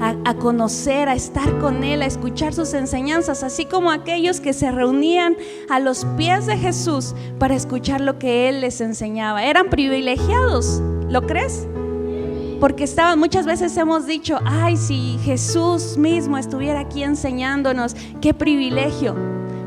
a conocer, a estar con Él, a escuchar sus enseñanzas, así como aquellos que se reunían a los pies de Jesús para escuchar lo que Él les enseñaba. Eran privilegiados, ¿lo crees? Porque muchas veces hemos dicho, ay, si Jesús mismo estuviera aquí enseñándonos, qué privilegio.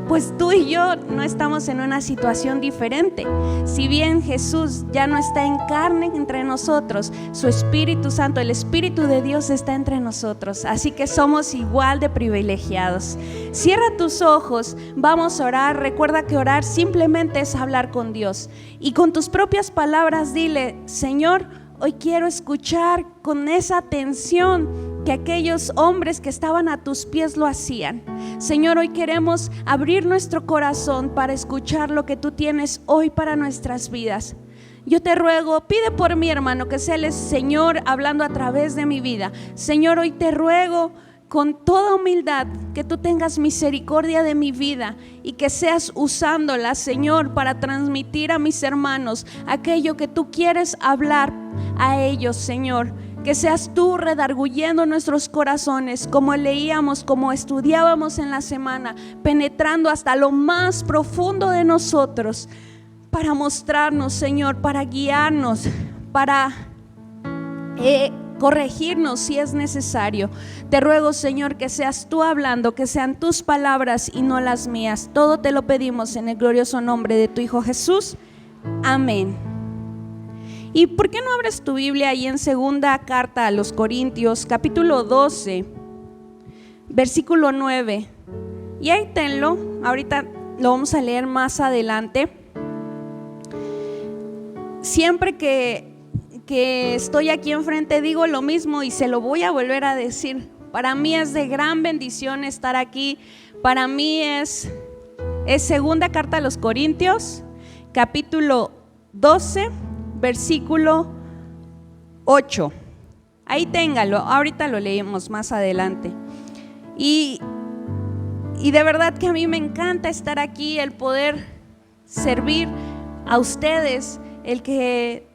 Pues tú y yo no estamos en una situación diferente. Si bien Jesús ya no está en carne entre nosotros, su Espíritu Santo, el Espíritu de Dios está entre nosotros. Así que somos igual de privilegiados. Cierra tus ojos, vamos a orar. Recuerda que orar simplemente es hablar con Dios. Y con tus propias palabras dile, Señor, hoy quiero escuchar con esa atención que aquellos hombres que estaban a tus pies lo hacían. Señor, hoy queremos abrir nuestro corazón para escuchar lo que tú tienes hoy para nuestras vidas. Yo te ruego, pide por mi hermano, que sea el Señor hablando a través de mi vida. Señor, hoy te ruego con toda humildad que tú tengas misericordia de mi vida y que seas usándola, Señor, para transmitir a mis hermanos aquello que tú quieres hablar a ellos, Señor. Que seas tú redarguyendo nuestros corazones, como leíamos, como estudiábamos en la semana, penetrando hasta lo más profundo de nosotros, para mostrarnos, Señor, para guiarnos, para corregirnos si es necesario. Te ruego, Señor, que seas tú hablando, que sean tus palabras y no las mías. Todo te lo pedimos en el glorioso nombre de tu Hijo Jesús. Amén. ¿Y por qué no abres tu Biblia ahí en segunda carta a los Corintios, capítulo 12, versículo 9? Y ahí tenlo, ahorita lo vamos a leer más adelante. Siempre que estoy aquí enfrente digo lo mismo y se lo voy a volver a decir. Para mí es de gran bendición estar aquí. Para mí es segunda carta a los Corintios, capítulo 12, versículo 8. Ahí téngalo, ahorita lo leemos más adelante. Y de verdad que a mí me encanta estar aquí, el poder servir a ustedes, el que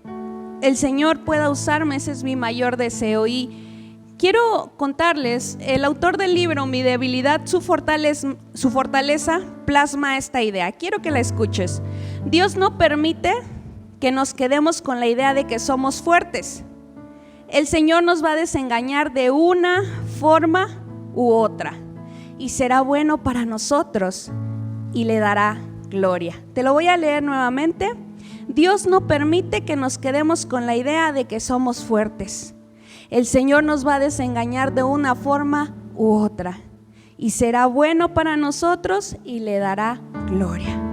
el Señor pueda usarme, ese es mi mayor deseo. Y quiero contarles, el autor del libro Mi debilidad, su fortaleza, plasma esta idea. Quiero que la escuches. Dios no permite que nos quedemos con la idea de que somos fuertes. El Señor nos va a desengañar de una forma u otra y será bueno para nosotros y le dará gloria. Te lo voy a leer nuevamente. Dios no permite que nos quedemos con la idea de que somos fuertes. El Señor nos va a desengañar de una forma u otra y será bueno para nosotros y le dará gloria.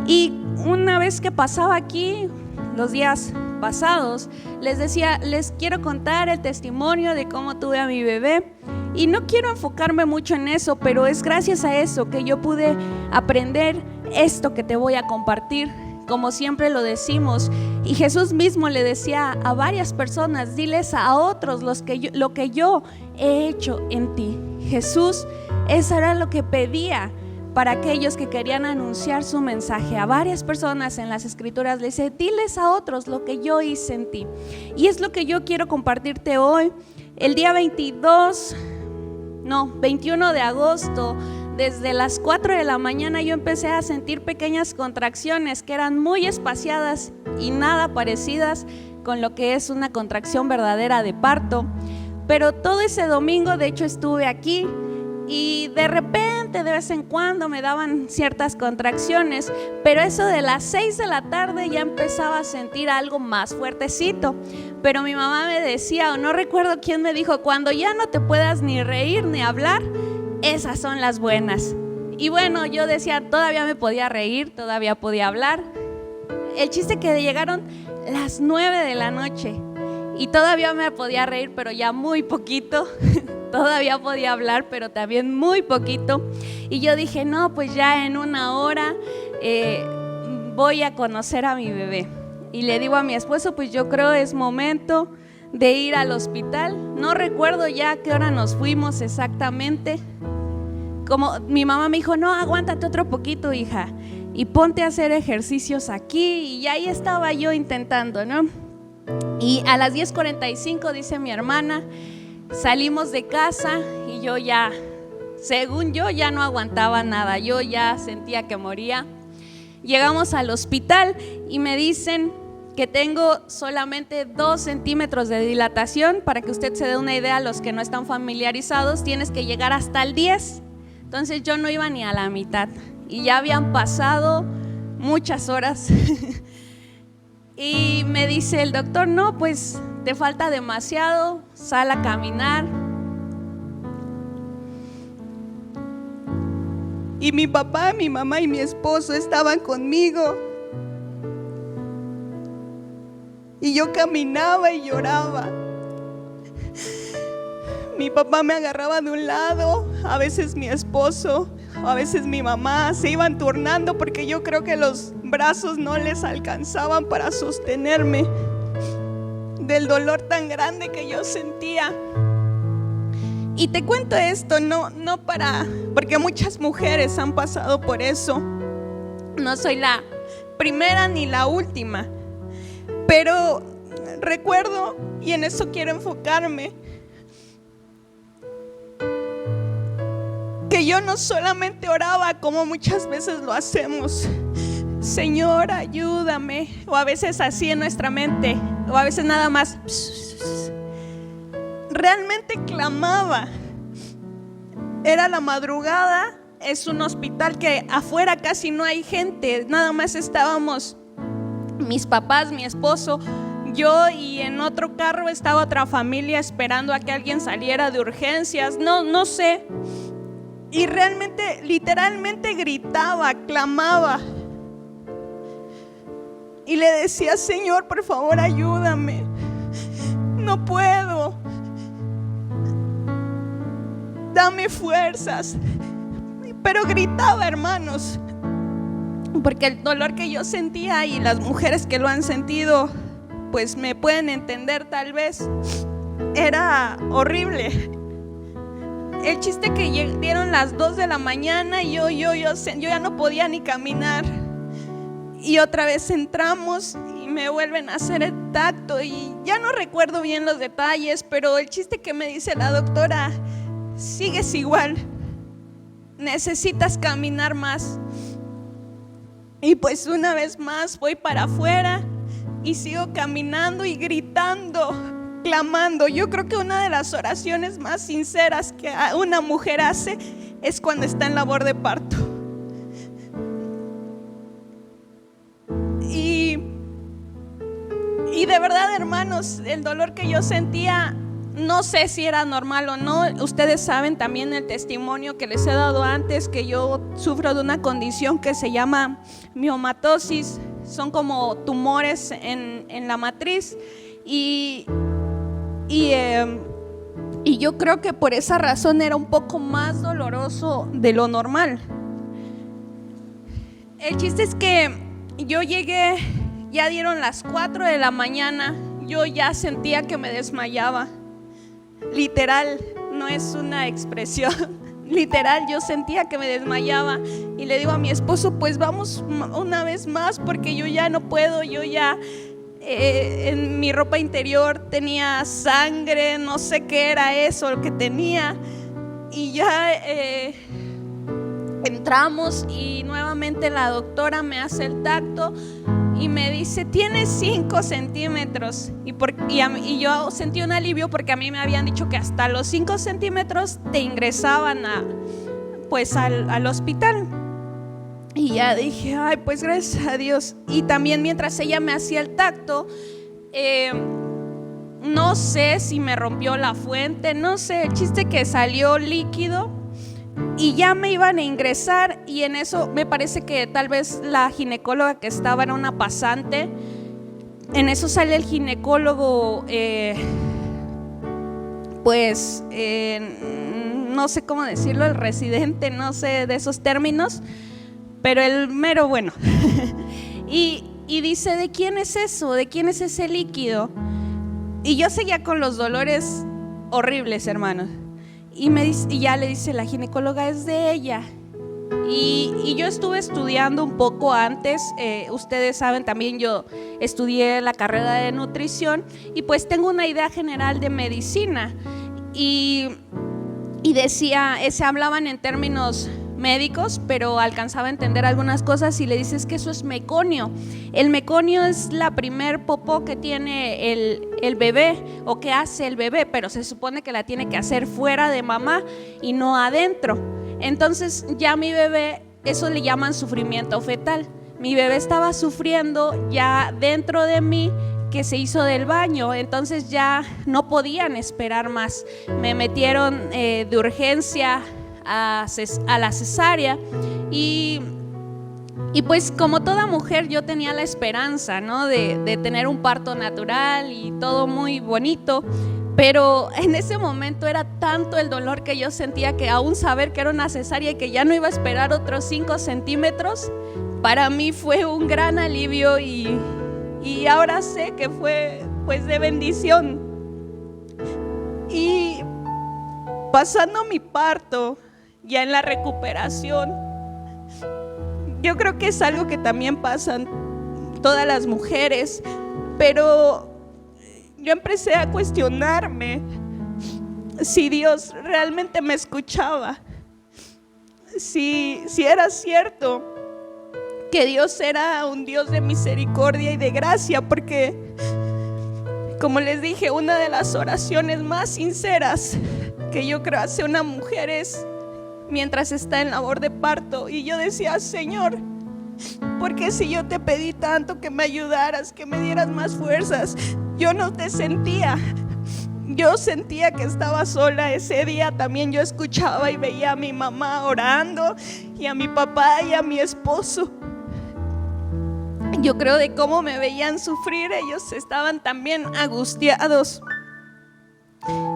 Y una vez que pasaba aquí, los días pasados, les decía, les quiero contar el testimonio de cómo tuve a mi bebé. Y no quiero enfocarme mucho en eso, pero es gracias a eso que yo pude aprender esto que te voy a compartir, como siempre lo decimos. Y Jesús mismo le decía a varias personas, diles a otros lo que yo he hecho en ti. Jesús, eso era lo que pedía para aquellos que querían anunciar su mensaje. A varias personas en las escrituras le dice, diles a otros lo que yo hice en ti. Y es lo que yo quiero compartirte hoy. El día 21 de agosto, desde las 4 de la mañana yo empecé a sentir pequeñas contracciones que eran muy espaciadas y nada parecidas con lo que es una contracción verdadera de parto. Pero todo ese domingo, de hecho, estuve aquí y de repente, de vez en cuando me daban ciertas contracciones, pero eso de las 6 de la tarde ya empezaba a sentir algo más fuertecito. Pero mi mamá me decía, o no recuerdo quién me dijo, cuando ya no te puedas ni reír ni hablar, esas son las buenas. Y bueno, yo decía, todavía me podía reír, todavía podía hablar. El chiste que llegaron las 9 de la noche y todavía me podía reír, pero ya muy poquito. Todavía podía hablar, pero también muy poquito. Y yo dije, no, pues ya en una hora voy a conocer a mi bebé. Y le digo a mi esposo, pues yo creo es momento de ir al hospital. No recuerdo ya a qué hora nos fuimos exactamente. Como mi mamá me dijo, no, aguántate otro poquito, hija, y ponte a hacer ejercicios aquí. Y ahí estaba yo intentando, ¿no? Y a las 10:45 dice mi hermana, Salimos de casa y yo ya, según yo, ya no aguantaba nada, yo ya sentía que moría. Llegamos al hospital y me dicen que tengo solamente 2 centímetros de dilatación. Para que usted se dé una idea, los que no están familiarizados, tienes que llegar hasta el 10. Entonces yo no iba ni a la mitad y ya habían pasado muchas horas. Y me dice el doctor, no, pues te falta demasiado, sal a caminar. Y mi papá, mi mamá y mi esposo estaban conmigo. Y yo caminaba y lloraba. Mi papá me agarraba de un lado, a veces mi esposo, a veces mi mamá, se iban turnando porque yo creo que los brazos no les alcanzaban para sostenerme del dolor tan grande que yo sentía. Y te cuento esto, no porque muchas mujeres han pasado por eso. No soy la primera ni la última, pero recuerdo, y en eso quiero enfocarme, que yo no solamente oraba como muchas veces lo hacemos, Señor, ayúdame, o a veces así en nuestra mente, o a veces nada más. Realmente clamaba. Era la madrugada, es un hospital que afuera casi no hay gente, nada más estábamos mis papás, mi esposo, yo, y en otro carro estaba otra familia esperando a que alguien saliera de urgencias, no sé. Y realmente, literalmente gritaba, clamaba. Y le decía, Señor, por favor, ayúdame. No puedo. Dame fuerzas. Pero gritaba, hermanos, porque el dolor que yo sentía, y las mujeres que lo han sentido, pues me pueden entender tal vez, era horrible. El chiste que dieron las 2 de la mañana y yo ya no podía ni caminar. Y otra vez entramos y me vuelven a hacer el tacto y ya no recuerdo bien los detalles, pero el chiste que me dice la doctora, sigues igual, necesitas caminar más. Y pues una vez más voy para afuera y sigo caminando y gritando, clamando. Yo creo que una de las oraciones más sinceras que una mujer hace es cuando está en labor de parto. Y de verdad, hermanos, el dolor que yo sentía, no sé si era normal o no. Ustedes saben también el testimonio que les he dado antes, que yo sufro de una condición que se llama miomatosis. Son como tumores en la matriz. Y yo creo que por esa razón era un poco más doloroso de lo normal. El chiste es que yo llegué, ya dieron las 4 de la mañana, yo ya sentía que me desmayaba. Literal, no es una expresión, literal, yo sentía que me desmayaba. Y le digo a mi esposo, pues vamos una vez más porque yo ya no puedo, yo ya... en mi ropa interior tenía sangre, no sé qué era eso lo que tenía. Y ya entramos y nuevamente la doctora me hace el tacto y me dice, tienes 5 centímetros. Y yo sentí un alivio porque a mí me habían dicho que hasta los 5 centímetros te ingresaban al hospital. Y ya dije, ay, pues gracias a Dios. Y también mientras ella me hacía el tacto, no sé si me rompió la fuente, no sé, el chiste que salió líquido y ya me iban a ingresar. Y en eso me parece que tal vez la ginecóloga que estaba era una pasante. En eso sale el ginecólogo, no sé cómo decirlo, el residente, no sé de esos términos, pero el mero bueno. y dice, ¿de quién es eso? ¿De quién es ese líquido? Y yo seguía con los dolores horribles, hermanos. Y ya le dice la ginecóloga, es de ella. Y yo estuve estudiando un poco antes, ustedes saben también, yo estudié la carrera de nutrición y pues tengo una idea general de medicina. y decía, se hablaban en términos médicos, pero alcanzaba a entender algunas cosas y le dices que eso es meconio. El meconio es la primer popó que tiene el bebé o que hace el bebé, pero se supone que la tiene que hacer fuera de mamá y no adentro. Entonces ya mi bebé, eso le llaman sufrimiento fetal. Mi bebé estaba sufriendo ya dentro de mí, que se hizo del baño, entonces ya no podían esperar más. Me metieron de urgencia a la cesárea y pues como toda mujer yo tenía la esperanza, ¿no? de tener un parto natural y todo muy bonito, pero en ese momento era tanto el dolor que yo sentía que aún saber que era una cesárea y que ya no iba a esperar otros 5 centímetros, para mí fue un gran alivio y ahora sé que fue pues de bendición. Y pasando mi parto, ya en la recuperación, yo creo que es algo que también pasan todas las mujeres, pero yo empecé a cuestionarme si Dios realmente me escuchaba, si era cierto que Dios era un Dios de misericordia y de gracia, porque como les dije, una de las oraciones más sinceras que yo creo hace una mujer es mientras está en labor de parto. Y yo decía, Señor, porque si yo te pedí tanto que me ayudaras, que me dieras más fuerzas, yo no te sentía. Yo sentía que estaba sola. Ese día también yo escuchaba y veía a mi mamá orando y a mi papá y a mi esposo. Yo creo de cómo me veían sufrir, ellos estaban también angustiados.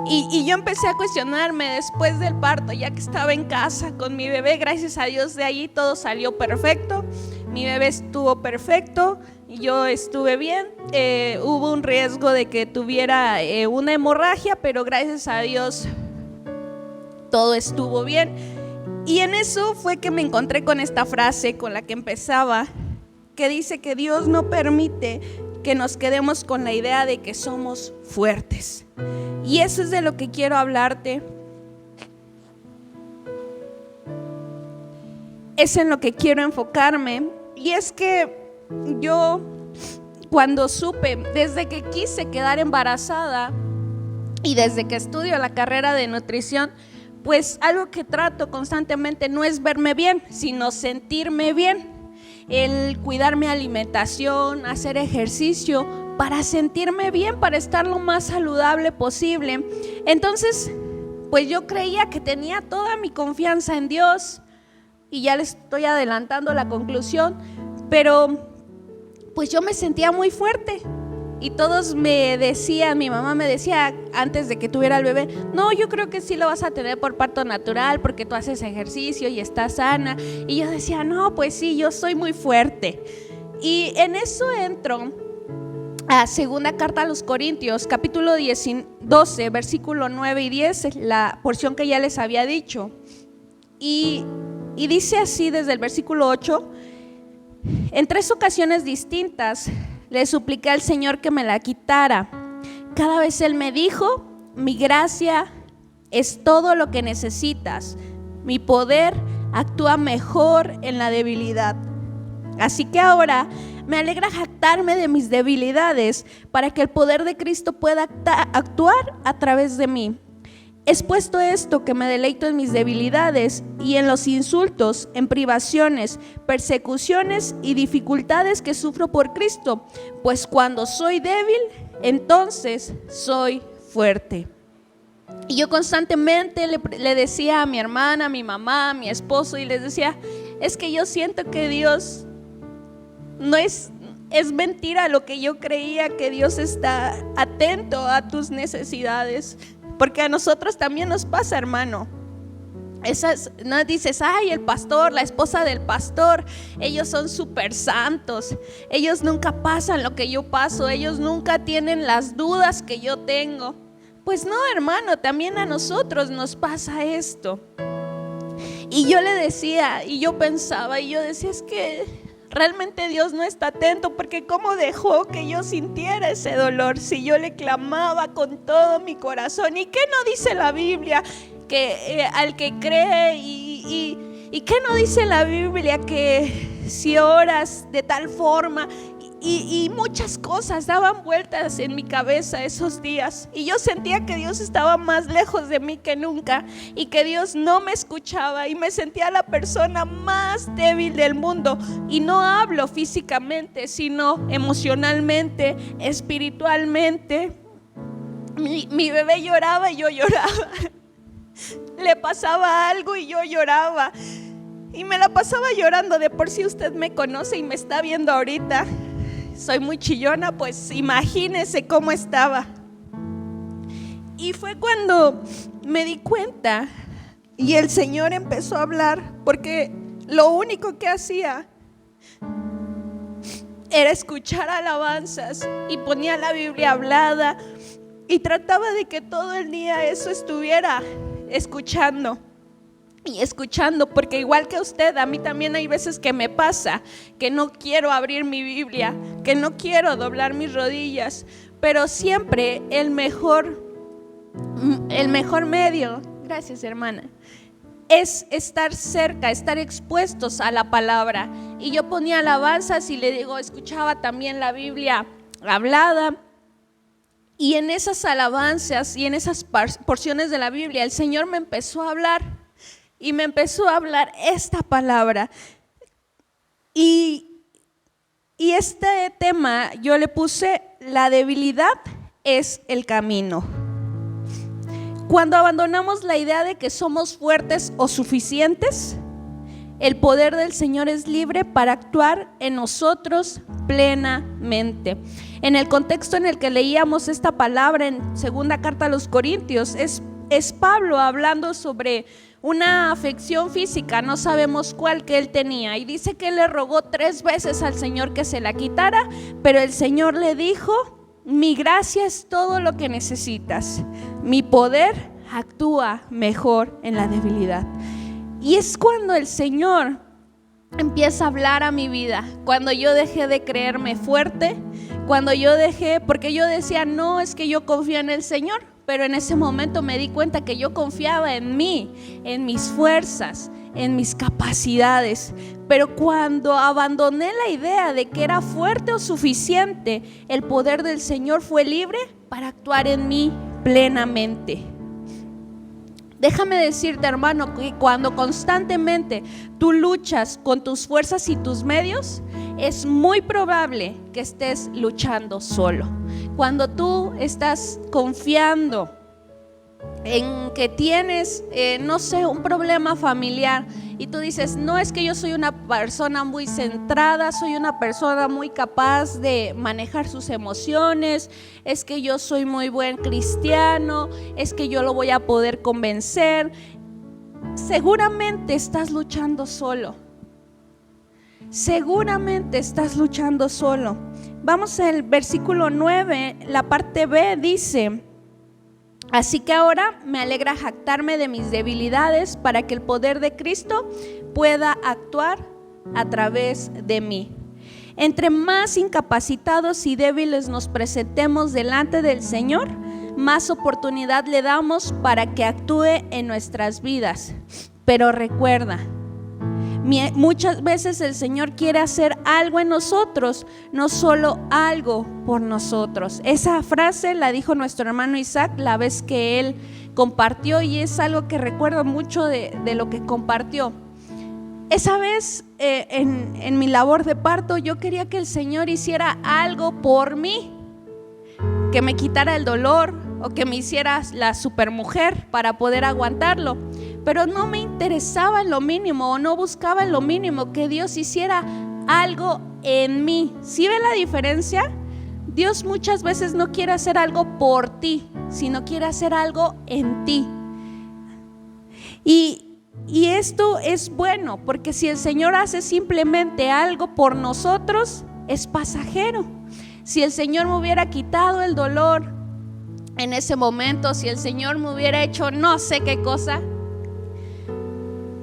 Y yo empecé a cuestionarme después del parto, ya que estaba en casa con mi bebé. Gracias a Dios de ahí todo salió perfecto. Mi bebé estuvo perfecto y yo estuve bien. Hubo un riesgo de que tuviera una hemorragia, pero gracias a Dios todo estuvo bien. Y en eso fue que me encontré con esta frase con la que empezaba, que dice que Dios no permite que nos quedemos con la idea de que somos fuertes. Y eso es de lo que quiero hablarte. Es en lo que quiero enfocarme. Y es que yo, cuando supe, desde que quise quedar embarazada y desde que estudio la carrera de nutrición, pues algo que trato constantemente no es verme bien, sino sentirme bien. El cuidar mi alimentación, hacer ejercicio para sentirme bien, para estar lo más saludable posible. Entonces, pues yo creía que tenía toda mi confianza en Dios y ya les estoy adelantando la conclusión, pero pues yo me sentía muy fuerte y todos me decían, mi mamá me decía antes de que tuviera el bebé, no, yo creo que sí lo vas a tener por parto natural porque tú haces ejercicio y estás sana. Y yo decía, no, pues sí, yo soy muy fuerte. Y en eso entro a segunda carta a los Corintios, capítulo 12, versículo 9 y 10, la porción que ya les había dicho. Y dice así desde el versículo 8, en 3 ocasiones distintas le supliqué al Señor que me la quitara. Cada vez Él me dijo, mi gracia es todo lo que necesitas. Mi poder actúa mejor en la debilidad. Así que ahora me alegra jactarme de mis debilidades para que el poder de Cristo pueda actuar a través de mí. Es puesto esto que me deleito en mis debilidades y en los insultos, en privaciones, persecuciones y dificultades que sufro por Cristo, pues cuando soy débil, entonces soy fuerte. Y yo constantemente le decía a mi hermana, a mi mamá, a mi esposo, y les decía, es que yo siento que Dios no es mentira lo que yo creía, que Dios está atento a tus necesidades. Porque a nosotros también nos pasa, hermano. No dices, ay, el pastor, la esposa del pastor, ellos son súper santos, ellos nunca pasan lo que yo paso, ellos nunca tienen las dudas que yo tengo. Pues no, hermano, también a nosotros nos pasa esto. Y yo le decía, y yo pensaba, y yo decía, es que realmente Dios no está atento, porque cómo dejó que yo sintiera ese dolor si yo le clamaba con todo mi corazón. ¿Y qué no dice la Biblia? Que al que cree y qué no dice la Biblia, que si oras de tal forma, y muchas cosas daban vueltas en mi cabeza esos días, y yo sentía que Dios estaba más lejos de mí que nunca, y que Dios no me escuchaba, y me sentía la persona más débil del mundo. Y no hablo físicamente, sino emocionalmente, espiritualmente. Mi bebé lloraba y yo lloraba. Le pasaba algo y yo lloraba, y me la pasaba llorando. De por sí usted me conoce y me está viendo ahorita, soy muy chillona, pues imagínese cómo estaba. Y fue cuando me di cuenta y el Señor empezó a hablar, porque lo único que hacía era escuchar alabanzas y ponía la Biblia hablada y trataba de que todo el día eso estuviera escuchando y escuchando, porque igual que usted, a mí también hay veces que me pasa que no quiero abrir mi Biblia, que no quiero doblar mis rodillas, pero siempre el mejor medio, gracias hermana, es estar cerca, estar expuestos a la palabra. Y yo ponía alabanzas y le digo, escuchaba también la Biblia hablada. Y en esas alabanzas y en esas porciones de la Biblia, el Señor me empezó a hablar. Y me empezó a hablar esta palabra. Y este tema yo le puse: la debilidad es el camino. Cuando abandonamos la idea de que somos fuertes o suficientes, el poder del Señor es libre para actuar en nosotros plenamente. En el contexto en el que leíamos esta palabra en segunda carta a los Corintios, es Pablo hablando sobre una afección física, no sabemos cuál, que él tenía, y dice que él le rogó 3 veces al Señor que se la quitara, pero el Señor le dijo: mi gracia es todo lo que necesitas, mi poder actúa mejor en la debilidad. Y es cuando el Señor empieza a hablar a mi vida, cuando yo dejé de creerme fuerte, cuando yo dejé, porque yo decía, no, es que yo confío en el Señor, pero en ese momento me di cuenta que yo confiaba en mí, en mis fuerzas, en mis capacidades. Pero cuando abandoné la idea de que era fuerte o suficiente, el poder del Señor fue libre para actuar en mí plenamente. Déjame decirte, hermano, que cuando constantemente tú luchas con tus fuerzas y tus medios, es muy probable que estés luchando solo. Cuando tú estás confiando en que tienes, no sé, un problema familiar, y tú dices, no, es que yo soy una persona muy centrada, soy una persona muy capaz de manejar sus emociones, es que yo soy muy buen cristiano, es que yo lo voy a poder convencer. Seguramente estás luchando solo. Seguramente estás luchando solo. Vamos al versículo 9, la parte B dice: así que ahora me alegra jactarme de mis debilidades para que el poder de Cristo pueda actuar a través de mí. Entre más incapacitados y débiles nos presentemos delante del Señor, más oportunidad le damos para que actúe en nuestras vidas. Pero recuerda, muchas veces el Señor quiere hacer algo en nosotros, no solo algo por nosotros. Esa frase la dijo nuestro hermano Isaac la vez que él compartió, y es algo que recuerdo mucho de lo que compartió. Esa vez en mi labor de parto, yo quería que el Señor hiciera algo por mí, que me quitara el dolor o que me hiciera la supermujer para poder aguantarlo. Pero no me interesaba en lo mínimo, o no buscaba en lo mínimo que Dios hiciera algo en mí. ¿Sí ve la diferencia? Dios muchas veces no quiere hacer algo por ti, sino quiere hacer algo en ti. Y esto es bueno, porque si el Señor hace simplemente algo por nosotros, es pasajero. Si el Señor me hubiera quitado el dolor en ese momento, si el Señor me hubiera hecho no sé qué cosa,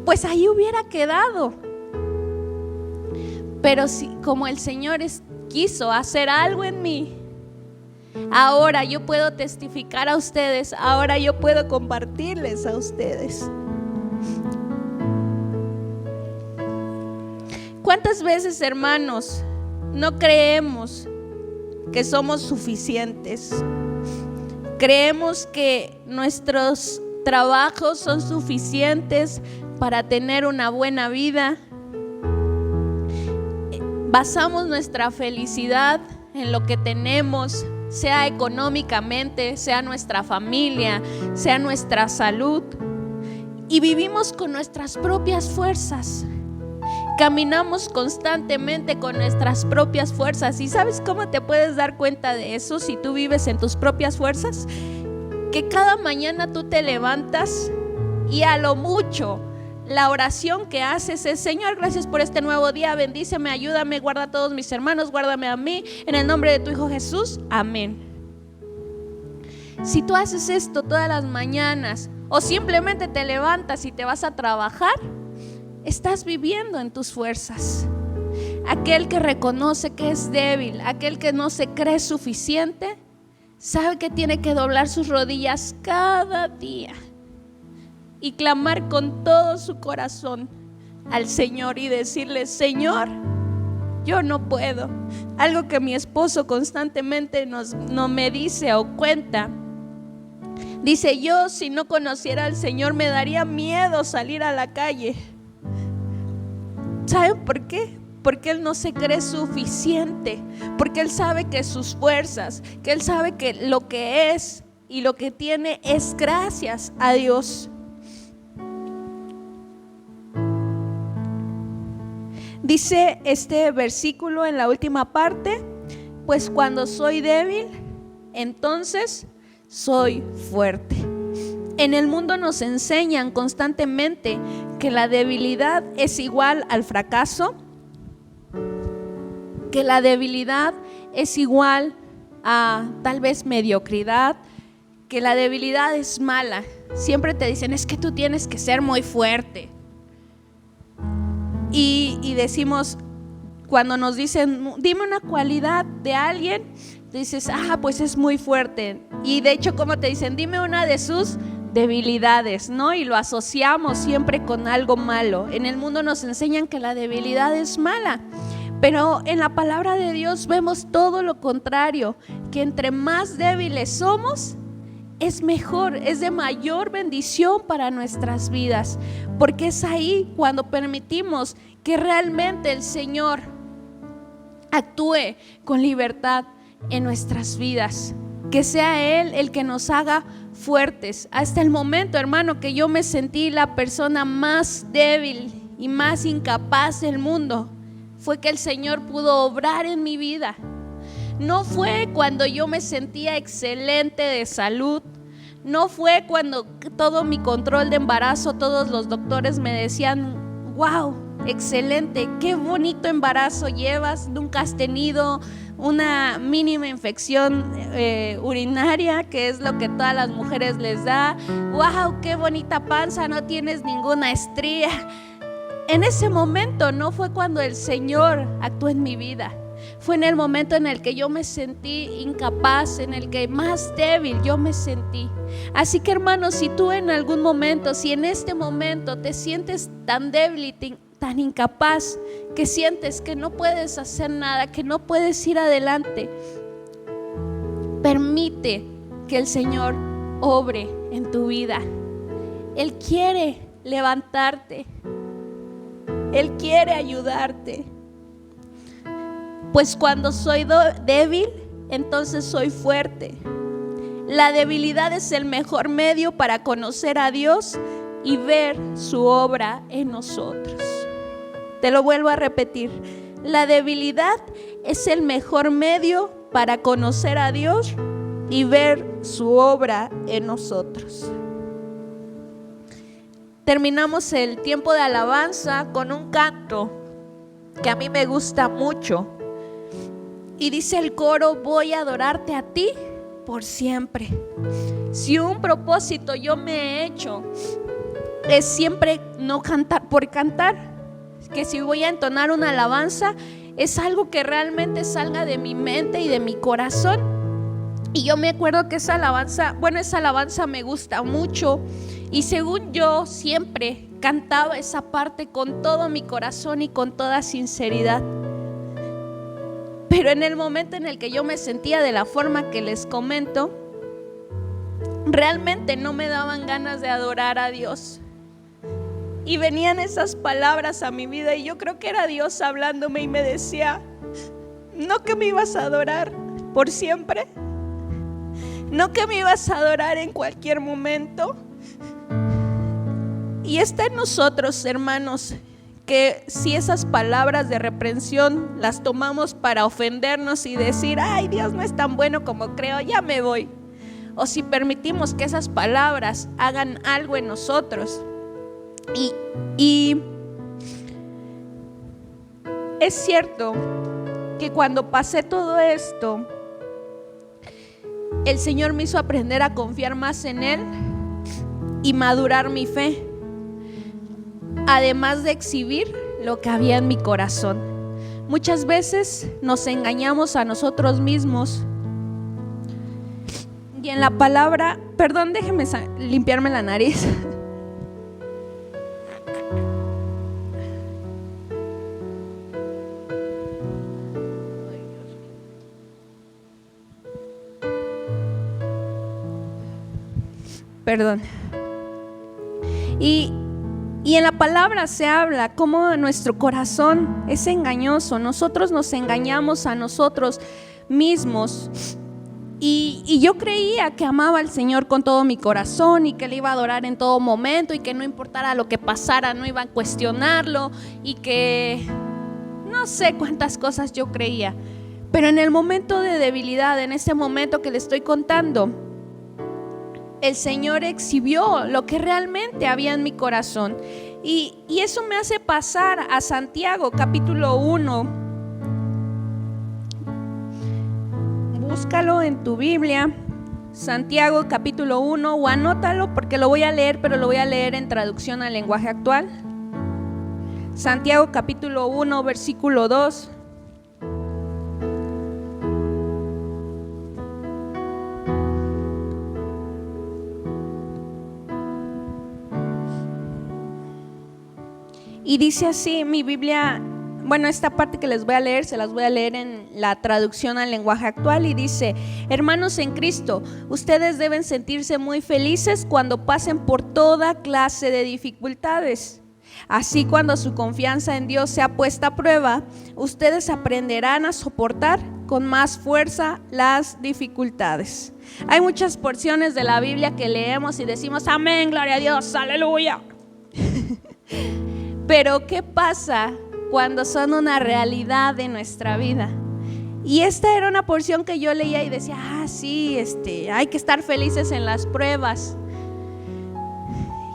pues ahí hubiera quedado. Pero como el Señor quiso hacer algo en mí, ahora yo puedo testificar a ustedes, ahora yo puedo compartirles a ustedes. ¿Cuántas veces, hermanos, no creemos que somos suficientes? Creemos que nuestros trabajos son suficientes para tener una buena vida. Basamos nuestra felicidad en lo que tenemos, sea económicamente, sea nuestra familia, sea nuestra salud, y vivimos con nuestras propias fuerzas. Caminamos constantemente con nuestras propias fuerzas. ¿Y sabes cómo te puedes dar cuenta de eso si tú vives en tus propias fuerzas? Que cada mañana tú te levantas y a lo mucho la oración que haces es: Señor, gracias por este nuevo día, bendíceme, ayúdame, guarda a todos mis hermanos, guárdame a mí, en el nombre de tu Hijo Jesús, amén. Si tú haces esto todas las mañanas, o simplemente te levantas y te vas a trabajar, estás viviendo en tus fuerzas. Aquel que reconoce que es débil, aquel que no se cree suficiente, sabe que tiene que doblar sus rodillas cada día y clamar con todo su corazón al Señor y decirle: Señor, yo no puedo. Algo que mi esposo constantemente no me dice o cuenta. Dice: yo, si no conociera al Señor, me daría miedo salir a la calle. ¿Saben por qué? Porque él no se cree suficiente, porque él sabe que sus fuerzas, que él sabe que lo que es y lo que tiene es gracias a Dios. Dice este versículo en la última parte: pues cuando soy débil, entonces soy fuerte. En el mundo nos enseñan constantemente que la debilidad es igual al fracaso, que la debilidad es igual a tal vez mediocridad, que la debilidad es mala. Siempre te dicen: es que tú tienes que ser muy fuerte. Y decimos, cuando nos dicen: dime una cualidad de alguien, dices: pues es muy fuerte. Y de hecho, como te dicen: dime una de sus debilidades, ¿no? Y lo asociamos siempre con algo malo. En el mundo nos enseñan que la debilidad es mala, pero en la palabra de Dios vemos todo lo contrario, que entre más débiles somos, es mejor, es de mayor bendición para nuestras vidas, porque es ahí cuando permitimos que realmente el Señor actúe con libertad en nuestras vidas, que sea Él el que nos haga fuertes. Hasta el momento, hermano, que yo me sentí la persona más débil y más incapaz del mundo, fue que el Señor pudo obrar en mi vida. No fue cuando yo me sentía excelente de salud, no fue cuando todo mi control de embarazo, todos los doctores me decían: wow, excelente, qué bonito embarazo llevas, nunca has tenido una mínima infección urinaria, que es lo que todas las mujeres les da. Wow, qué bonita panza, no tienes ninguna estría. En ese momento no fue cuando el Señor actuó en mi vida, fue en el momento en el que yo me sentí incapaz, en el que más débil yo me sentí. Así que, hermanos, si tú en algún momento, si en este momento te sientes tan débil y tan incapaz, que sientes que no puedes hacer nada, que no puedes ir adelante, permite que el Señor obre en tu vida. Él quiere levantarte, Él quiere ayudarte. Pues cuando soy débil, entonces soy fuerte. La debilidad es el mejor medio para conocer a Dios y ver su obra en nosotros. Te lo vuelvo a repetir: la debilidad es el mejor medio para conocer a Dios y ver su obra en nosotros. Terminamos el tiempo de alabanza con un canto que a mí me gusta mucho. Y dice el coro: voy a adorarte a ti por siempre. Si un propósito yo me he hecho, es siempre no cantar por cantar, que si voy a entonar una alabanza, es algo que realmente salga de mi mente y de mi corazón. Y yo me acuerdo que esa alabanza me gusta mucho, y según yo siempre cantaba esa parte con todo mi corazón y con toda sinceridad. Pero en el momento en el que yo me sentía de la forma que les comento, realmente no me daban ganas de adorar a Dios. Y venían esas palabras a mi vida, y yo creo que era Dios hablándome y me decía: no que me ibas a adorar por siempre, no que me ibas a adorar en cualquier momento. Y está en nosotros, hermanos, que si esas palabras de reprensión las tomamos para ofendernos y decir: ay, Dios no es tan bueno como creo, ya me voy. O si permitimos que esas palabras hagan algo en nosotros. Y es cierto que cuando pasé todo esto, el Señor me hizo aprender a confiar más en Él y madurar mi fe, además de exhibir lo que había en mi corazón. Muchas veces nos engañamos a nosotros mismos. Y en la palabra, perdón, déjeme limpiarme la nariz. Perdón. Y en la palabra se habla cómo nuestro corazón es engañoso. Nosotros nos engañamos a nosotros mismos. Y yo creía que amaba al Señor con todo mi corazón y que le iba a adorar en todo momento, y que no importara lo que pasara, no iba a cuestionarlo, y que no sé cuántas cosas yo creía. Pero en el momento de debilidad, en ese momento que le estoy contando, el Señor exhibió lo que realmente había en mi corazón. Y eso me hace pasar a Santiago capítulo 1. Búscalo en tu Biblia, Santiago capítulo 1, o anótalo porque lo voy a leer, pero lo voy a leer en traducción al lenguaje actual. Santiago capítulo 1, versículo 2. Y dice así mi Biblia. Bueno, esta parte que les voy a leer, se las voy a leer en la traducción al lenguaje actual, y dice: hermanos en Cristo, ustedes deben sentirse muy felices cuando pasen por toda clase de dificultades. Así, cuando su confianza en Dios sea puesta a prueba, ustedes aprenderán a soportar con más fuerza las dificultades. Hay muchas porciones de la Biblia que leemos y decimos: amén, gloria a Dios, aleluya. Pero ¿qué pasa cuando son una realidad de nuestra vida? Y esta era una porción que yo leía y decía: sí, hay que estar felices en las pruebas.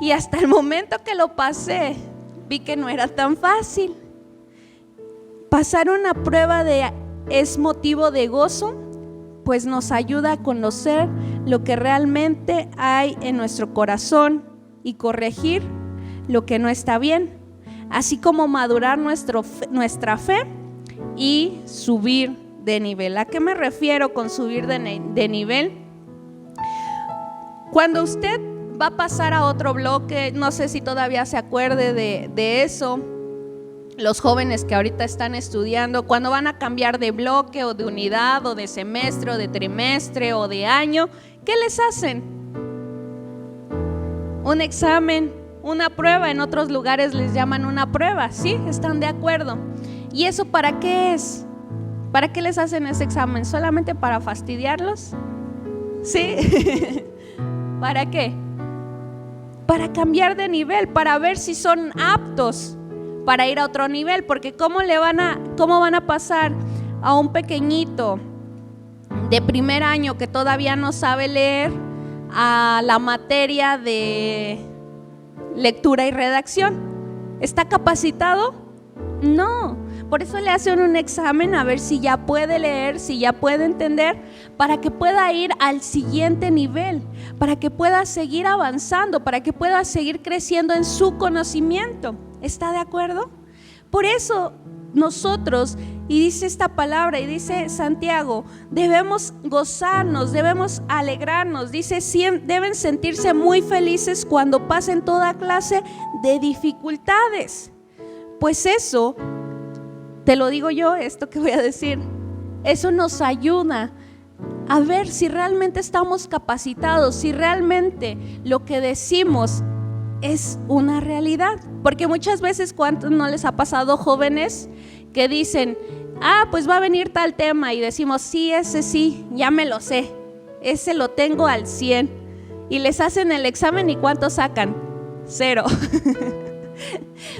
Y hasta el momento que lo pasé, vi que no era tan fácil. Pasar una prueba es motivo de gozo, pues nos ayuda a conocer lo que realmente hay en nuestro corazón y corregir lo que no está bien, así como madurar nuestra fe y subir de nivel. ¿A qué me refiero con subir de nivel? Cuando usted va a pasar a otro bloque, no sé si todavía se acuerde de eso, los jóvenes que ahorita están estudiando, cuando van a cambiar de bloque o de unidad o de semestre o de trimestre o de año, ¿qué les hacen? Un examen, una prueba. En otros lugares les llaman una prueba, ¿sí? ¿Están de acuerdo? ¿Y eso para qué es? ¿Para qué les hacen ese examen? ¿Solamente para fastidiarlos? ¿Sí? ¿Para qué? Para cambiar de nivel, para ver si son aptos para ir a otro nivel. Porque ¿cómo van a pasar a un pequeñito de primer año que todavía no sabe leer a la materia de lectura y redacción? ¿Está capacitado? No. Por eso le hacen un examen a ver si ya puede leer, si ya puede entender, para que pueda ir al siguiente nivel, para que pueda seguir avanzando, para que pueda seguir creciendo en su conocimiento. ¿Está de acuerdo? Por eso nosotros, y dice esta palabra, y dice Santiago, debemos gozarnos, debemos alegrarnos. Dice, deben sentirse muy felices cuando pasen toda clase de dificultades. Pues eso, te lo digo yo, esto que voy a decir, eso nos ayuda a ver si realmente estamos capacitados, si realmente lo que decimos es una realidad. Porque muchas veces, ¿cuántos no les ha pasado, jóvenes, que dicen, pues va a venir tal tema, y decimos, sí, ese sí, ya me lo sé, ese lo tengo al 100, y les hacen el examen y ¿cuánto sacan? 0.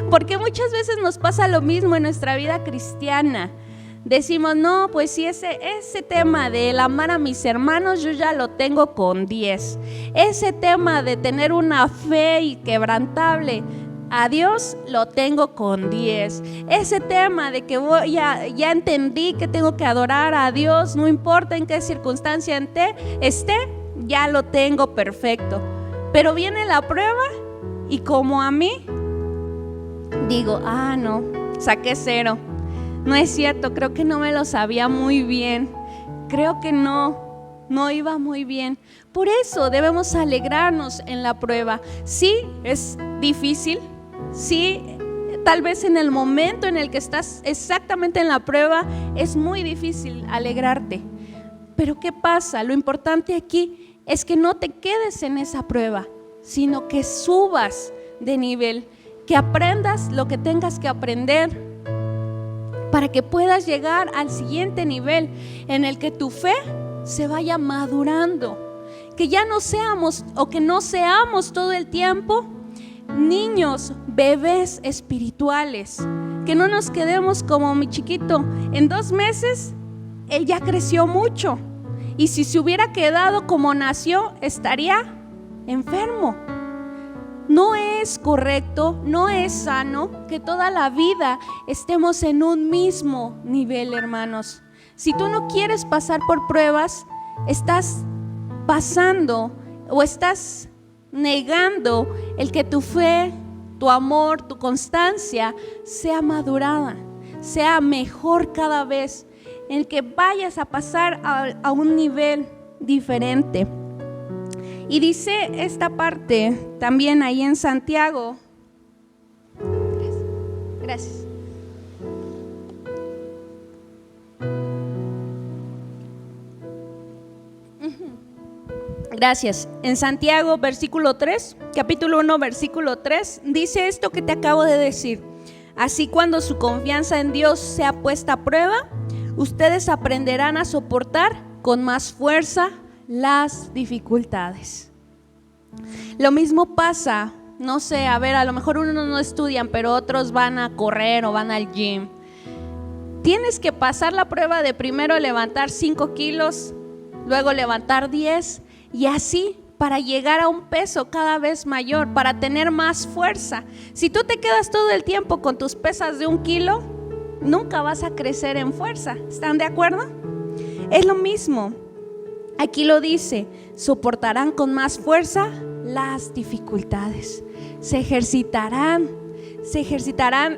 Porque muchas veces nos pasa lo mismo en nuestra vida cristiana. Decimos, no, pues sí, ese tema de el amar a mis hermanos, yo ya lo tengo con 10. Ese tema de tener una fe inquebrantable a Dios, lo tengo con 10. Ese tema de que ya entendí que tengo que adorar a Dios, no importa en qué circunstancia esté, ya lo tengo perfecto. Pero viene la prueba y como a mí, digo, no, saqué 0. No es cierto, creo que no me lo sabía muy bien. Creo que no iba muy bien. Por eso debemos alegrarnos en la prueba. Sí, es difícil. Sí, tal vez en el momento en el que estás exactamente en la prueba es muy difícil alegrarte. Pero ¿qué pasa? Lo importante aquí es que no te quedes en esa prueba, sino que subas de nivel, que aprendas lo que tengas que aprender, para que puedas llegar al siguiente nivel en el que tu fe se vaya madurando, que ya no seamos todo el tiempo niños, bebés espirituales, que no nos quedemos como mi chiquito, en 2 meses él ya creció mucho, y si se hubiera quedado como nació estaría enfermo. No es correcto, no es sano que toda la vida estemos en un mismo nivel, hermanos. Si tú no quieres pasar por pruebas, estás pasando o estás negando el que tu fe, tu amor, tu constancia sea madurada, sea mejor cada vez, en que vayas a pasar a un nivel diferente. Y dice esta parte también ahí en Santiago. Gracias. Gracias. En Santiago, capítulo 1, versículo 3, dice esto que te acabo de decir. Así, cuando su confianza en Dios sea puesta a prueba, ustedes aprenderán a soportar con más fuerza las dificultades. Lo mismo pasa, no sé, a lo mejor unos no estudian, pero otros van a correr o van al gym. Tienes que pasar la prueba de primero levantar 5 kilos, luego levantar 10, y así para llegar a un peso cada vez mayor, para tener más fuerza. Si tú te quedas todo el tiempo con tus pesas de 1 kilo, nunca vas a crecer en fuerza. ¿Están de acuerdo? Es lo mismo. Aquí lo dice, soportarán con más fuerza las dificultades. Se ejercitarán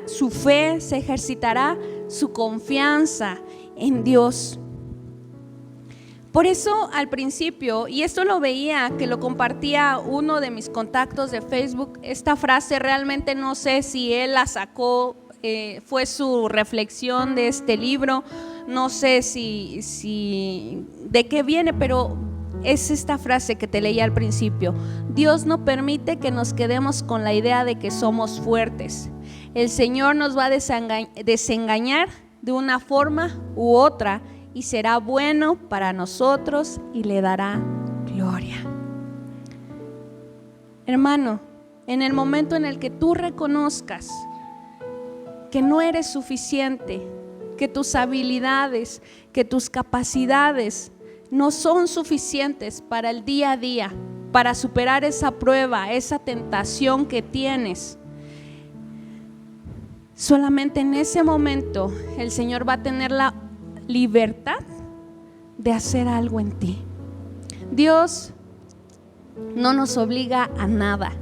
su fe, se ejercitará su confianza en Dios. Por eso al principio, y esto lo veía, que lo compartía uno de mis contactos de Facebook, esta frase realmente no sé si él la sacó, fue su reflexión de este libro, no sé si de qué viene, pero es esta frase que te leí al principio. Dios no permite que nos quedemos con la idea de que somos fuertes. El Señor nos va a desengañar de una forma u otra, y será bueno para nosotros y le dará gloria. Hermano, en el momento en el que tú reconozcas que no eres suficiente, que tus habilidades, que tus capacidades no son suficientes para el día a día, para superar esa prueba, esa tentación que tienes, solamente en ese momento el Señor va a tener la libertad de hacer algo en ti. Dios no nos obliga a nada.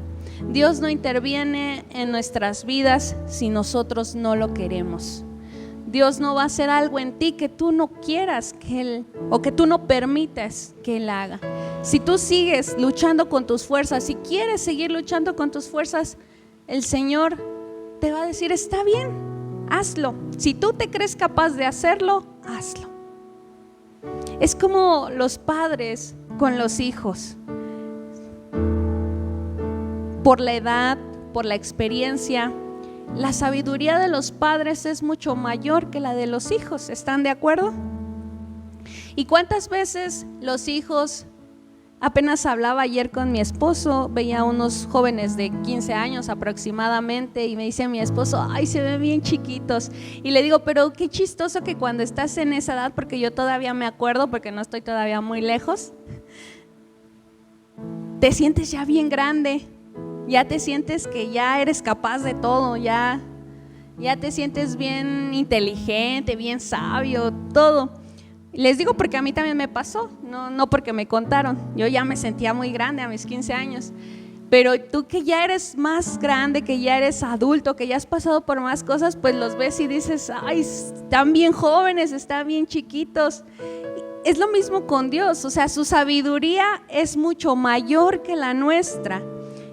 Dios no interviene en nuestras vidas si nosotros no lo queremos. Dios no va a hacer algo en ti que tú no quieras que Él, o que tú no permitas que Él haga. Si tú sigues luchando con tus fuerzas, si quieres seguir luchando con tus fuerzas, el Señor te va a decir, está bien, hazlo. Si tú te crees capaz de hacerlo, hazlo. Es como los padres con los hijos. Por la edad, por la experiencia, la sabiduría de los padres es mucho mayor que la de los hijos. ¿Están de acuerdo? ¿Y cuántas veces los hijos? Apenas hablaba ayer con mi esposo, veía unos jóvenes de 15 años aproximadamente y me dice mi esposo, ay, se ven bien chiquitos. Y le digo, pero qué chistoso que cuando estás en esa edad, porque yo todavía me acuerdo, porque no estoy todavía muy lejos, te sientes ya bien grande, ya te sientes que ya eres capaz de todo, ya te sientes bien inteligente, bien sabio, todo. Les digo porque a mí también me pasó, no porque me contaron. Yo ya me sentía muy grande a mis 15 años. Pero tú que ya eres más grande, que ya eres adulto, que ya has pasado por más cosas, pues los ves y dices, ay, están bien jóvenes, están bien chiquitos. Es lo mismo con Dios, o sea, su sabiduría es mucho mayor que la nuestra.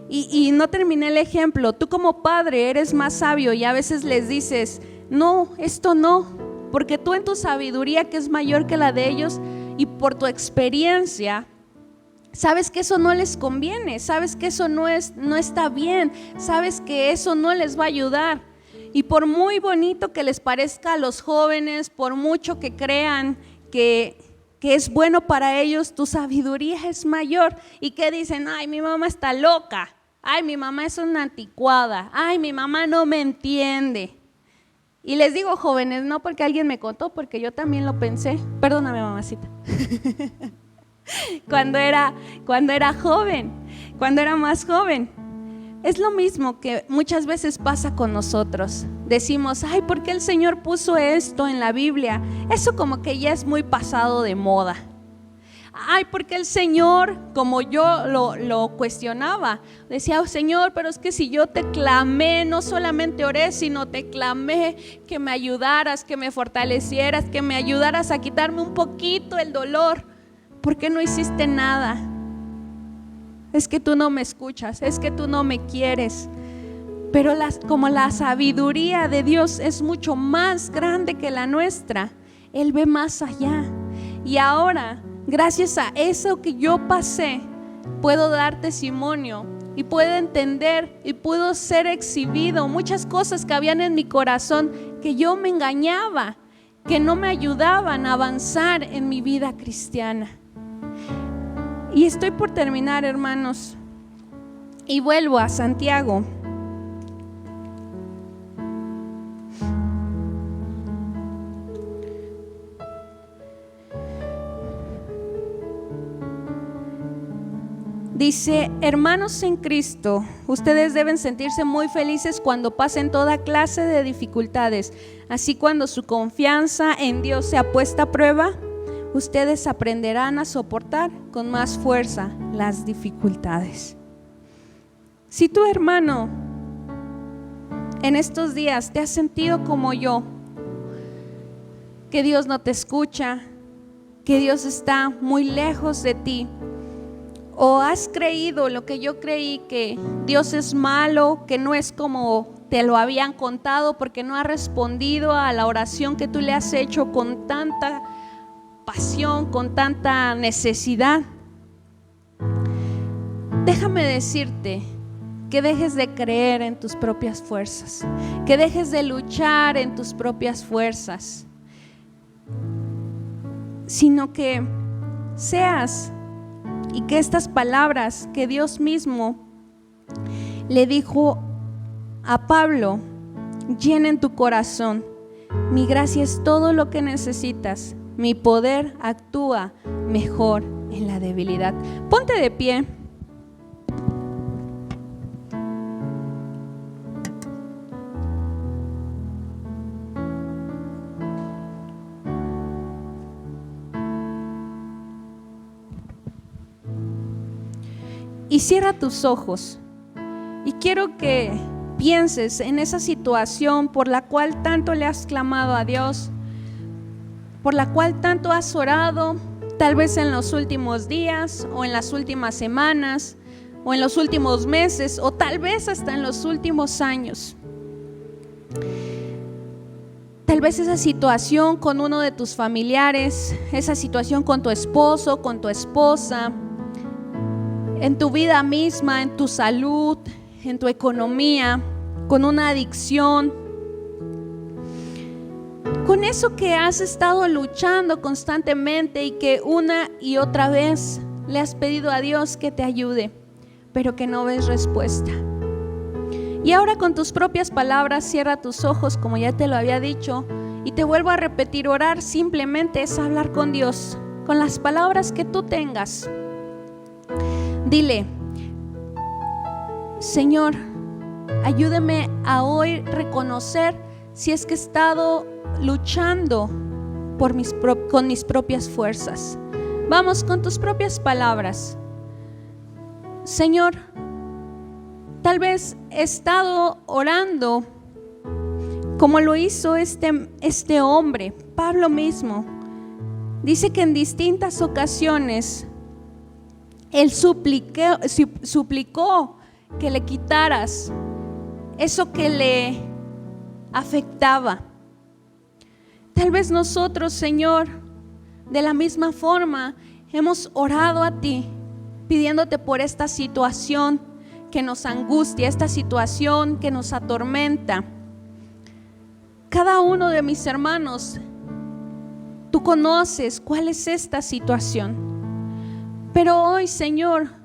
Y no terminé el ejemplo. Tú como padre eres más sabio y a veces les dices, no, esto no. Porque tú en tu sabiduría, que es mayor que la de ellos, y por tu experiencia, sabes que eso no les conviene, sabes que eso no está bien, sabes que eso no les va a ayudar. Y por muy bonito que les parezca a los jóvenes, por mucho que crean que es bueno para ellos, tu sabiduría es mayor. ¿Y qué dicen? Ay, mi mamá está loca, ay, mi mamá es una anticuada, ay, mi mamá no me entiende. Y les digo jóvenes, no porque alguien me contó, porque yo también lo pensé. Perdóname, mamacita. Cuando era joven, cuando era más joven. Es lo mismo que muchas veces pasa con nosotros. Decimos, ay, ¿por qué el Señor puso esto en la Biblia? Eso como que ya es muy pasado de moda. Ay, porque el Señor, como yo lo cuestionaba, decía, oh, Señor, pero es que si yo te clamé, no solamente oré, sino te clamé que me ayudaras, que me fortalecieras, que me ayudaras a quitarme un poquito el dolor. ¿Por qué no hiciste nada? Es que tú no me escuchas, es que tú no me quieres. Pero como la sabiduría de Dios es mucho más grande que la nuestra, Él ve más allá. Y ahora, gracias a eso que yo pasé, puedo dar testimonio y puedo entender y puedo ser exhibido muchas cosas que habían en mi corazón que yo me engañaba, que no me ayudaban a avanzar en mi vida cristiana. Y estoy por terminar, hermanos, y vuelvo a Santiago. Dice, hermanos en Cristo, ustedes deben sentirse muy felices cuando pasen toda clase de dificultades. Así, cuando su confianza en Dios sea puesta a prueba, ustedes aprenderán a soportar con más fuerza las dificultades. Si tu hermano en estos días te has sentido como yo, que Dios no te escucha, que Dios está muy lejos de ti, o has creído lo que yo creí, que Dios es malo, que no es como te lo habían contado, porque no ha respondido a la oración que tú le has hecho con tanta pasión, con tanta necesidad, déjame decirte que dejes de creer en tus propias fuerzas, que dejes de luchar en tus propias fuerzas, sino que seas, y que estas palabras que Dios mismo le dijo a Pablo llenen tu corazón. Mi gracia es todo lo que necesitas, mi poder actúa mejor en la debilidad. Ponte de pie. Y cierra tus ojos quiero que pienses en esa situación por la cual tanto le has clamado a Dios, por la cual tanto has orado, tal vez en los últimos días o en las últimas semanas o en los últimos meses o tal vez hasta en los últimos años. Tal vez esa situación con uno de tus familiares, esa situación con tu esposo, con tu esposa, en tu vida misma, en tu salud, en tu economía, con una adicción, con eso que has estado luchando constantemente y que una y otra vez le has pedido a Dios que te ayude, pero que no ves respuesta. Y ahora con tus propias palabras cierra tus ojos, como ya te lo había dicho, y te vuelvo a repetir, orar simplemente es hablar con Dios, con las palabras que tú tengas. Dile: Señor, ayúdame a hoy reconocer si es que he estado luchando con mis propias fuerzas. Vamos, con tus propias palabras. Señor, tal vez he estado orando como lo hizo este hombre, Pablo mismo. Dice que en distintas ocasiones él suplicó que le quitaras eso que le afectaba. Tal vez nosotros, Señor, de la misma forma hemos orado a ti, pidiéndote por esta situación que nos angustia, esta situación que nos atormenta. Cada uno de mis hermanos, tú conoces cuál es esta situación. Pero hoy, Señor,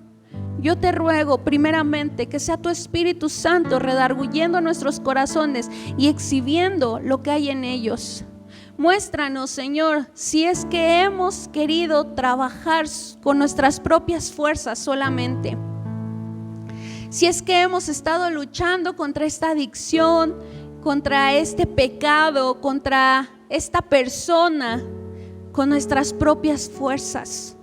yo te ruego primeramente que sea tu Espíritu Santo redarguyendo nuestros corazones y exhibiendo lo que hay en ellos. Muéstranos, Señor, si es que hemos querido trabajar con nuestras propias fuerzas solamente. Si es que hemos estado luchando contra esta adicción, contra este pecado, contra esta persona, con nuestras propias fuerzas.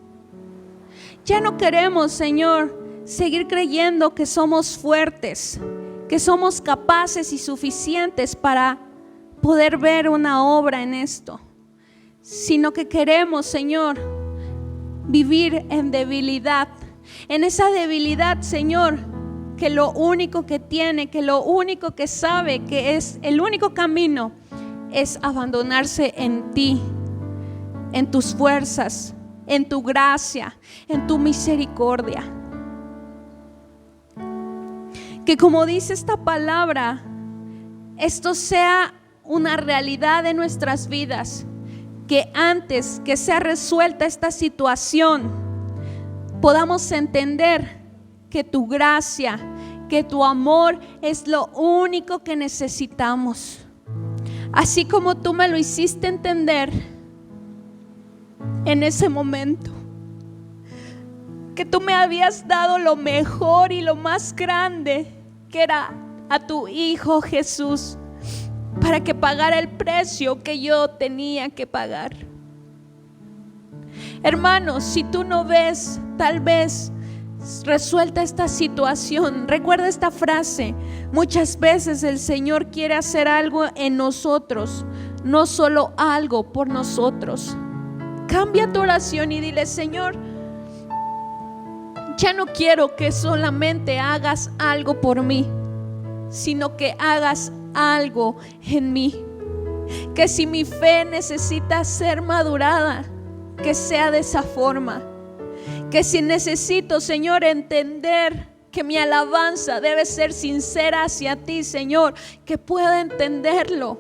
Ya no queremos, Señor, seguir creyendo que somos fuertes, que somos capaces y suficientes para poder ver una obra en esto, sino que queremos, Señor, vivir en debilidad. En esa debilidad, Señor, que lo único que tiene, que lo único que sabe, que es el único camino, es abandonarse en ti, en tus fuerzas, en tu gracia, en tu misericordia. Que como dice esta palabra, esto sea una realidad de nuestras vidas, que antes que sea resuelta esta situación, podamos entender que tu gracia, que tu amor es lo único que necesitamos. Así como tú me lo hiciste entender en ese momento, que tú me habías dado lo mejor y lo más grande, que era a tu Hijo Jesús, para que pagara el precio que yo tenía que pagar. Hermanos, si tú no ves tal vez resuelta esta situación, recuerda esta frase: muchas veces el Señor quiere hacer algo en nosotros, no solo algo por nosotros. Cambia tu oración y dile: Señor, ya no quiero que solamente hagas algo por mí, sino que hagas algo en mí. Que si mi fe necesita ser madurada, que sea de esa forma. Que si necesito, Señor, entender que mi alabanza debe ser sincera hacia ti, Señor, que pueda entenderlo.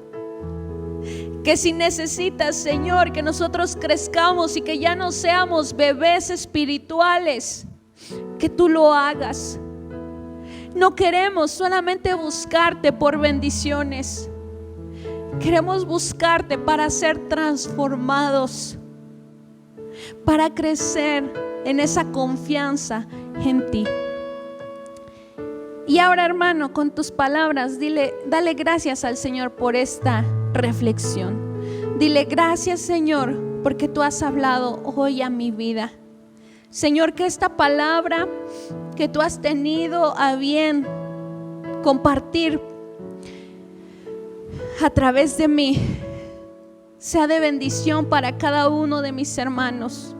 Que si necesitas, Señor, que nosotros crezcamos y que ya no seamos bebés espirituales, que tú lo hagas. No queremos solamente buscarte por bendiciones. Queremos buscarte para ser transformados, para crecer en esa confianza en ti. Y ahora, hermano, con tus palabras, dale gracias al Señor por esta reflexión. Dile: gracias, Señor, porque tú has hablado hoy a mi vida. Señor, que esta palabra que tú has tenido a bien compartir a través de mí sea de bendición para cada uno de mis hermanos,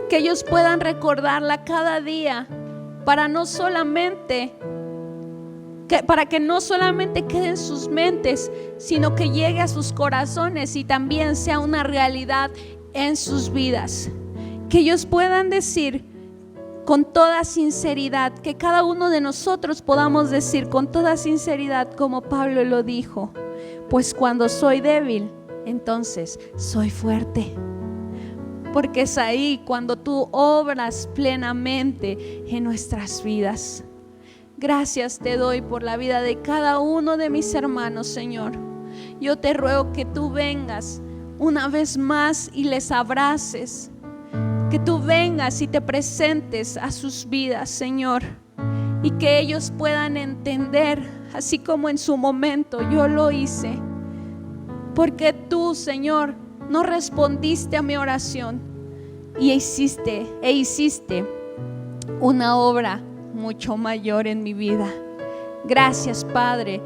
que ellos puedan recordarla cada día para que no solamente quede en sus mentes, sino que llegue a sus corazones y también sea una realidad en sus vidas. Que ellos puedan decir con toda sinceridad, que cada uno de nosotros podamos decir con toda sinceridad como Pablo lo dijo: pues cuando soy débil, entonces soy fuerte. Porque es ahí cuando tú obras plenamente en nuestras vidas. Gracias te doy por la vida de cada uno de mis hermanos, Señor. Yo te ruego que tú vengas una vez más y les abraces, que tú vengas y te presentes a sus vidas, Señor, y que ellos puedan entender, así como en su momento yo lo hice, porque tú, Señor, no respondiste a mi oración y hiciste una obra mucho mayor en mi vida. Gracias, Padre.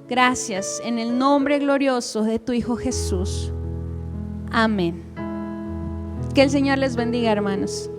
Gracias en el nombre glorioso de tu Hijo Jesús. Amén. Que el Señor les bendiga, hermanos.